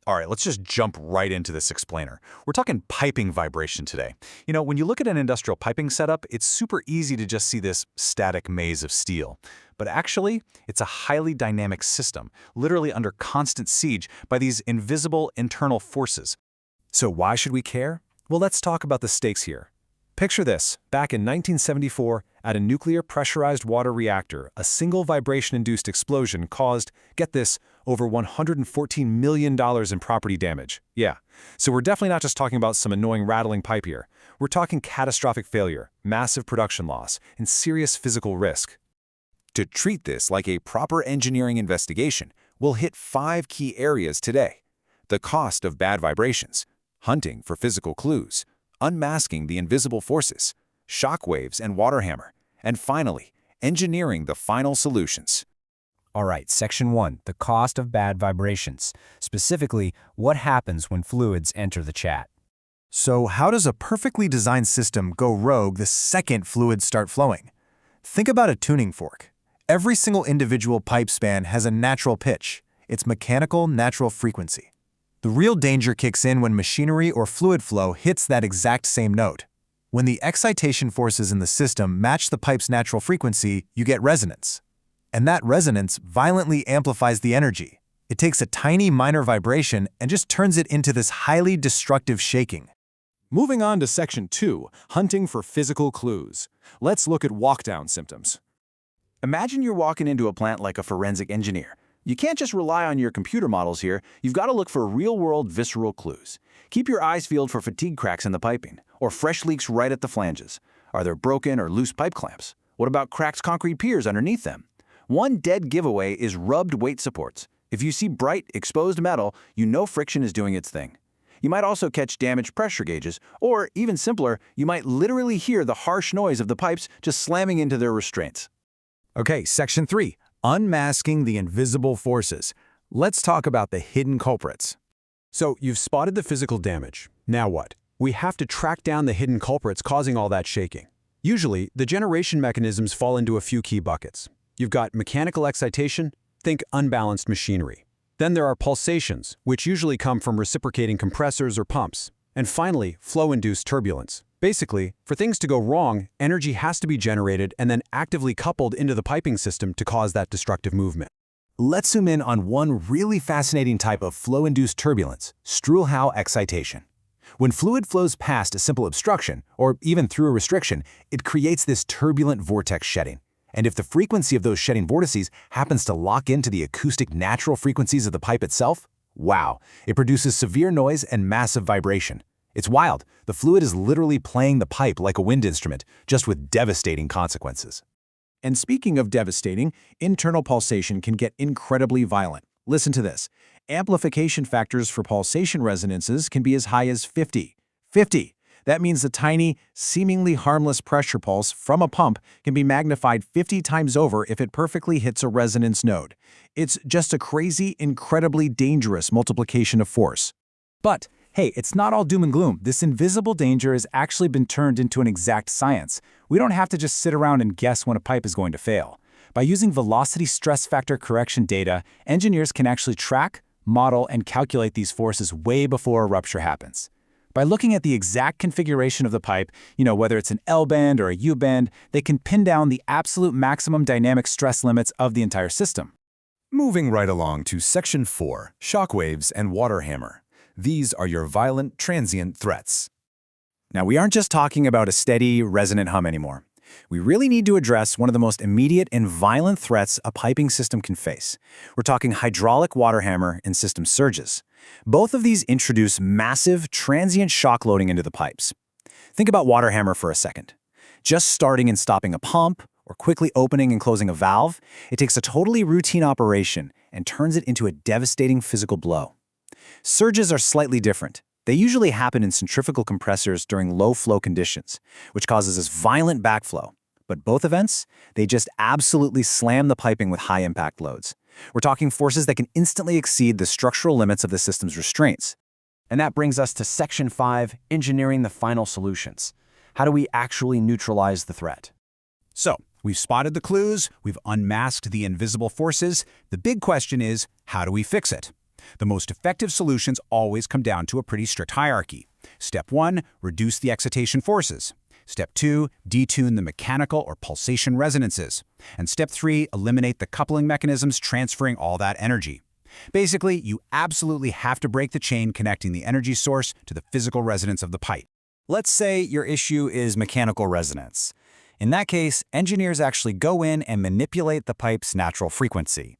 All right, let's just jump right into this explainer. We're talking piping vibration today. When you look at an industrial piping setup, it's super easy to just see this static maze of steel. But actually, it's a highly dynamic system, literally under constant siege by these invisible internal forces. So why should we care? Well, let's talk about the stakes here. Picture this. Back in 1974, at a nuclear pressurized water reactor, a single vibration-induced explosion caused, get this, over $114 million in property damage. Yeah, so we're definitely not just talking about some annoying rattling pipe here. We're talking catastrophic failure, massive production loss, and serious physical risk. To treat this like a proper engineering investigation, we'll hit 5 key areas today. The cost of bad vibrations, hunting for physical clues, unmasking the invisible forces, shockwaves and water hammer, and finally, engineering the final solutions. All right, Section 1, the cost of bad vibrations. Specifically, what happens when fluids enter the chat. So how does a perfectly designed system go rogue the second fluids start flowing? Think about a tuning fork. Every single individual pipe span has a natural pitch, its mechanical natural frequency. The real danger kicks in when machinery or fluid flow hits that exact same note. When the excitation forces in the system match the pipe's natural frequency, you get resonance. And that resonance violently amplifies the energy. It takes a tiny minor vibration and just turns it into this highly destructive shaking. Moving on to Section 2, hunting for physical clues. Let's look at walkdown symptoms. Imagine you're walking into a plant like a forensic engineer. You can't just rely on your computer models here. You've got to look for real-world visceral clues. Keep your eyes peeled for fatigue cracks in the piping, or fresh leaks right at the flanges. Are there broken or loose pipe clamps? What about cracked concrete piers underneath them? One dead giveaway is rubbed weight supports. If you see bright, exposed metal, you know friction is doing its thing. You might also catch damaged pressure gauges, or even simpler, you might literally hear the harsh noise of the pipes just slamming into their restraints. Okay, Section 3, unmasking the invisible forces. Let's talk about the hidden culprits. So you've spotted the physical damage. Now what? We have to track down the hidden culprits causing all that shaking. Usually, the generation mechanisms fall into a few key buckets. You've got mechanical excitation, think unbalanced machinery. Then there are pulsations, which usually come from reciprocating compressors or pumps. And finally, flow-induced turbulence. Basically, for things to go wrong, energy has to be generated and then actively coupled into the piping system to cause that destructive movement. Let's zoom in on one really fascinating type of flow-induced turbulence, Struelhow excitation. When fluid flows past a simple obstruction, or even through a restriction, it creates this turbulent vortex shedding. And if the frequency of those shedding vortices happens to lock into the acoustic natural frequencies of the pipe itself, wow, it produces severe noise and massive vibration. It's wild. The fluid is literally playing the pipe like a wind instrument, just with devastating consequences. And speaking of devastating, internal pulsation can get incredibly violent. Listen to this. Amplification factors for pulsation resonances can be as high as 50. 50! That means the tiny, seemingly harmless pressure pulse from a pump can be magnified 50 times over if it perfectly hits a resonance node. It's just a crazy, incredibly dangerous multiplication of force. But hey, it's not all doom and gloom. This invisible danger has actually been turned into an exact science. We don't have to just sit around and guess when a pipe is going to fail. By using velocity stress factor correction data, engineers can actually track, model, and calculate these forces way before a rupture happens. By looking at the exact configuration of the pipe, whether it's an L-band or a U-band, they can pin down the absolute maximum dynamic stress limits of the entire system. Moving right along to Section 4, shockwaves and water hammer. These are your violent, transient threats. Now, we aren't just talking about a steady, resonant hum anymore. We really need to address one of the most immediate and violent threats a piping system can face. We're talking hydraulic water hammer and system surges. Both of these introduce massive, transient shock loading into the pipes. Think about water hammer for a second. Just starting and stopping a pump, or quickly opening and closing a valve, it takes a totally routine operation and turns it into a devastating physical blow. Surges are slightly different. They usually happen in centrifugal compressors during low-flow conditions, which causes this violent backflow. But both events, they just absolutely slam the piping with high-impact loads. We're talking forces that can instantly exceed the structural limits of the system's restraints. And that brings us to Section 5, engineering the final solutions. How do we actually neutralize the threat? So, we've spotted the clues, we've unmasked the invisible forces. The big question is, how do we fix it? The most effective solutions always come down to a pretty strict hierarchy. Step 1, reduce the excitation forces. Step 2, detune the mechanical or pulsation resonances. And Step 3, eliminate the coupling mechanisms transferring all that energy. Basically, you absolutely have to break the chain connecting the energy source to the physical resonance of the pipe. Let's say your issue is mechanical resonance. In that case, engineers actually go in and manipulate the pipe's natural frequency.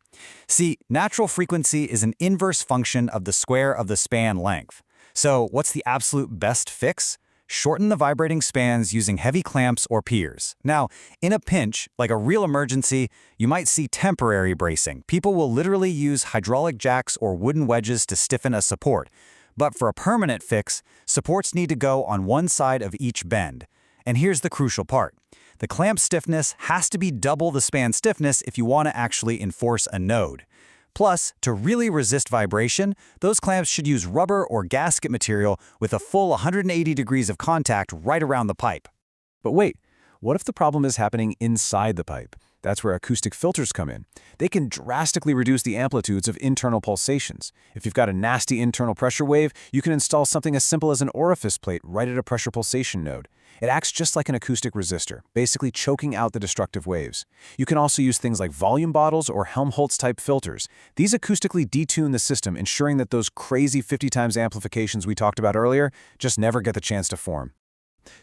See, natural frequency is an inverse function of the square of the span length. So what's the absolute best fix? Shorten the vibrating spans using heavy clamps or piers. Now, in a pinch, like a real emergency, you might see temporary bracing. People will literally use hydraulic jacks or wooden wedges to stiffen a support. But for a permanent fix, supports need to go on one side of each bend. And here's the crucial part. The clamp stiffness has to be double the span stiffness if you want to actually enforce a node. Plus, to really resist vibration, those clamps should use rubber or gasket material with a full 180 degrees of contact right around the pipe. But wait, what if the problem is happening inside the pipe? That's where acoustic filters come in. They can drastically reduce the amplitudes of internal pulsations. If you've got a nasty internal pressure wave, you can install something as simple as an orifice plate right at a pressure pulsation node. It acts just like an acoustic resistor, basically choking out the destructive waves. You can also use things like volume bottles or Helmholtz-type filters. These acoustically detune the system, ensuring that those crazy 50 times amplifications we talked about earlier just never get the chance to form.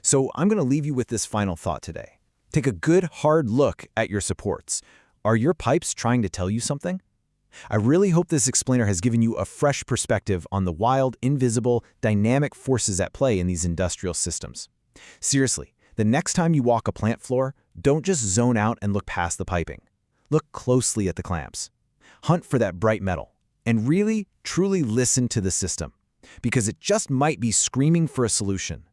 So I'm going to leave you with this final thought today. Take a good, hard look at your supports. Are your pipes trying to tell you something? I really hope this explainer has given you a fresh perspective on the wild, invisible, dynamic forces at play in these industrial systems. Seriously, the next time you walk a plant floor, don't just zone out and look past the piping. Look closely at the clamps. Hunt for that bright metal. And really, truly listen to the system. Because it just might be screaming for a solution.